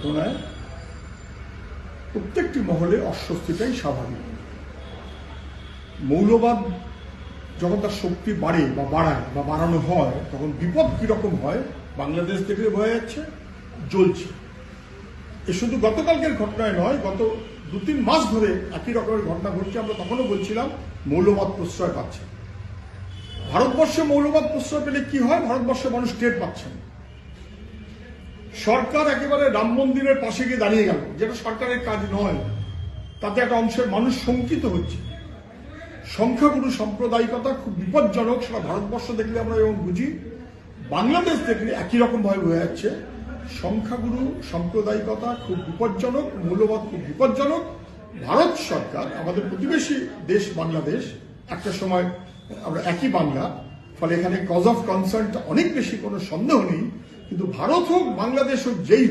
ঘটনায় প্রত্যেকটি মহলে অস্বস্তিটাই স্বাভাবিক। মৌলবাদ যখন তার শক্তি বাড়ে বা বাড়ায় বা বাড়ানো হয়, তখন বিপদ কিরকম হয় বাংলাদেশ থেকে বোঝা যাচ্ছে, জ্বলছে। এ শুধু গতকালকের ঘটনায় নয়, গত 2-3 মাস ধরে একই রকমের ঘটনা ঘটছে। আমরা তখনও বলছিলাম মৌলবাদ প্রশ্রয় পাচ্ছে। ভারতবর্ষে মৌলবাদ প্রশ্রয় পেলে কি হয়, ভারতবর্ষের মানুষ টের পাচ্ছেন। সরকার একেবারে রাম মন্দিরের পাশে গিয়ে দাঁড়িয়ে গেল, যেটা সরকারের কাজ নয়। তাতে একটা অংশের মানুষ শঙ্কিত হচ্ছে। সংখ্যাগুরু সাম্প্রদায়িকতা খুব বিপজ্জনক, সেটা ভারতবর্ষ দেখলে আমরা এবং বুঝি। বাংলাদেশ দেখলে একই রকম ভাবে বোঝা যাচ্ছে সংখ্যাগুরু সাম্প্রদায়িকতা খুব বিপজ্জনক, মৌলবাদ খুব বিপজ্জনক। ভারত সরকার, আমাদের প্রতিবেশী দেশ বাংলাদেশ, একটা সময় আমরা একই বাংলা, ফলে এখানে কজ অফ কনসার্নটা অনেক বেশি, কোনো সন্দেহ নেই। কিন্তু ভারত হোক বাংলাদেশ হোক, যেই হোক,